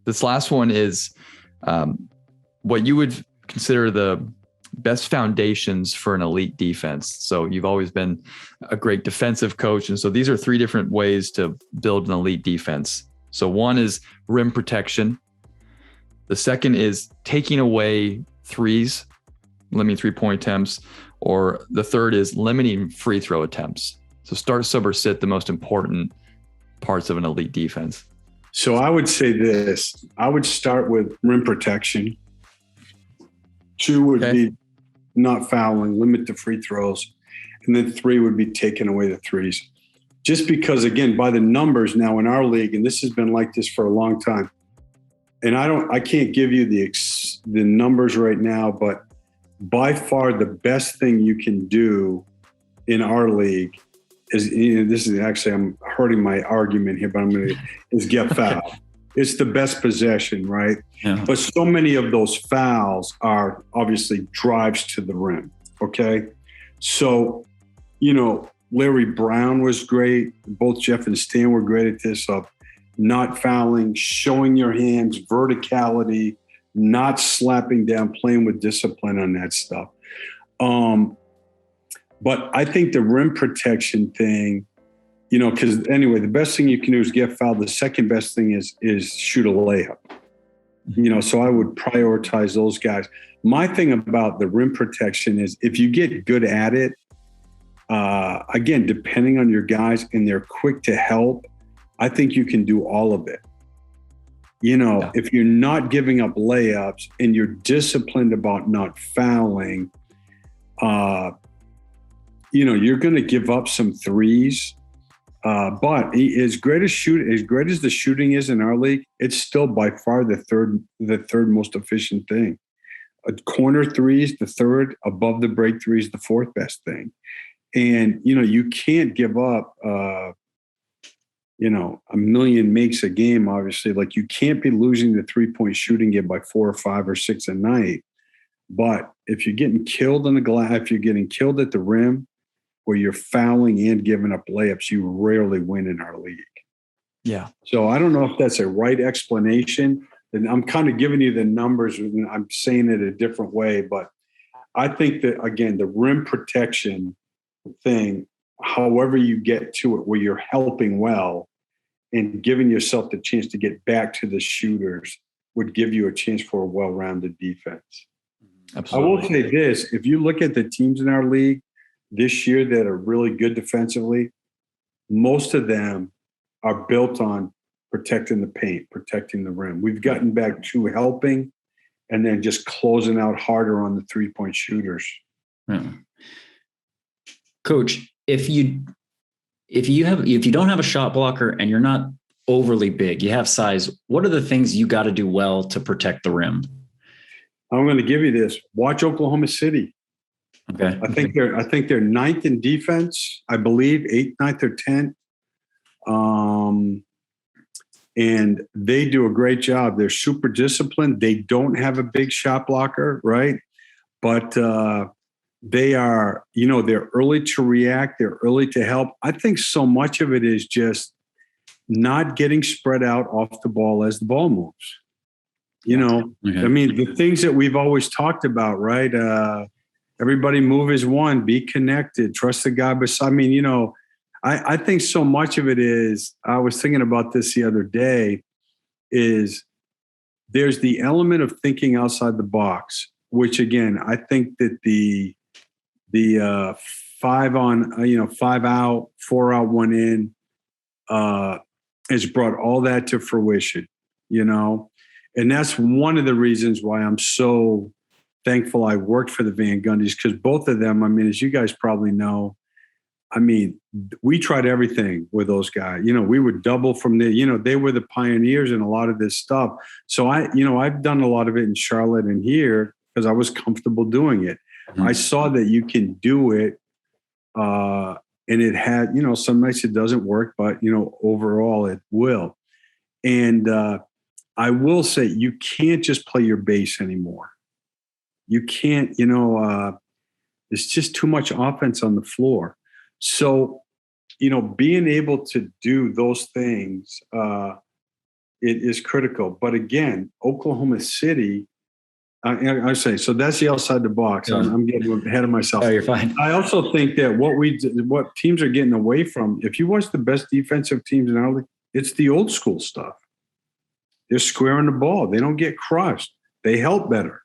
This last one is what you would consider the best foundations for an elite defense. So you've always been a great defensive coach. And so these are 3 different ways to build an elite defense. So one is rim protection. The second is taking away threes, limiting 3-point attempts. Or the third is limiting free throw attempts. So start, sub, or sit, the most important parts of an elite defense. So I would say this. I would start with rim protection. 2 would be not fouling, limit the free throws. And then 3 would be taking away the threes. Just because, again, by the numbers now in our league, and this has been like this for a long time, and I can't give you the numbers right now, but by far the best thing you can do in our league is, this is actually, I'm hurting my argument here, but is get fouled. It's the best possession, right? Yeah. But so many of those fouls are obviously drives to the rim, okay? So, Larry Brown was great. Both Jeff and Stan were great at this, of not fouling, showing your hands, verticality, not slapping down, playing with discipline on that stuff. But I think the rim protection thing, because anyway, the best thing you can do is get fouled. The second best thing is shoot a layup. So I would prioritize those guys. My thing about the rim protection is if you get good at it, again, depending on your guys and they're quick to help, I think you can do all of it. If you're not giving up layups and you're disciplined about not fouling, you're going to give up some threes. But as great as the shooting is in our league, it's still by far the third most efficient thing. Corner threes, the third, above the break threes, the fourth best thing. And, you can't give up, a million makes a game, obviously. Like, you can't be losing the 3-point shooting game by 4 or 5 or 6 a night. But if you're getting killed on the glass, if you're getting killed at the rim, where you're fouling and giving up layups, you rarely win in our league. Yeah. So I don't know if that's a right explanation. And I'm kind of giving you the numbers and I'm saying it a different way. But I think that, again, the rim protection thing, however you get to it, where you're helping well and giving yourself the chance to get back to the shooters, would give you a chance for a well-rounded defense. Absolutely. I will say this. If you look at the teams in our league this year that are really good defensively, most of them are built on protecting the paint, protecting the rim. We've gotten back to helping and then just closing out harder on the 3-point shooters. Yeah. Coach, if you don't have a shot blocker and you're not overly big, you have size, what are the things you got to do well to protect the rim? I'm going to give you this. Watch Oklahoma City. Okay. I think they're 9th in defense, I believe, 8th, 9th, or 10th. And they do a great job. They're super disciplined. They don't have a big shot blocker, right? But they are, they're early to react. They're early to help. I think so much of it is just not getting spread out off the ball as the ball moves. Okay. I mean, the things that we've always talked about, right? Everybody move as one, be connected, trust the guy beside. I mean, I think so much of it is, I was thinking about this the other day, is there's the element of thinking outside the box, which again, I think that the 5 out, 4 out, 1 in has brought all that to fruition, and that's one of the reasons why I'm so thankful I worked for the Van Gundys, because both of them, I mean, as you guys probably know, I mean, we tried everything with those guys. We would double from the, they were the pioneers in a lot of this stuff. So I've done a lot of it in Charlotte and here because I was comfortable doing it. Mm-hmm. I saw that you can do it. And it had, some nights it doesn't work, but, overall it will. And I will say you can't just play your base anymore. You can't, there's just too much offense on the floor. So, being able to do those things it is critical. But again, Oklahoma City, I say, so that's the outside the box. I'm getting ahead of myself. Oh, you're fine. I also think that what teams are getting away from, if you watch the best defensive teams in our league, it's the old school stuff. They're squaring the ball. They don't get crushed. They help better.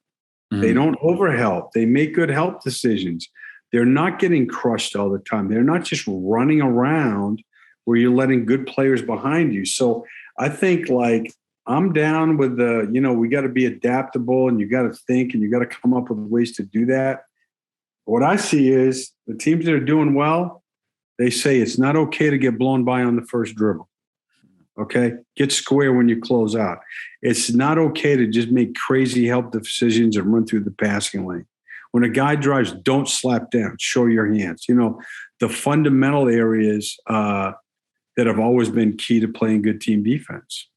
Mm-hmm. They don't overhelp. They make good help decisions. They're not getting crushed all the time. They're not just running around where you're letting good players behind you. So I think, like, I'm down with we got to be adaptable, and you got to think, and you got to come up with ways to do that. What I see is the teams that are doing well, they say it's not okay to get blown by on the first dribble. Okay? Get square when you close out. It's not okay to just make crazy help decisions and run through the passing lane. When a guy drives, don't slap down. Show your hands. The fundamental areas that have always been key to playing good team defense.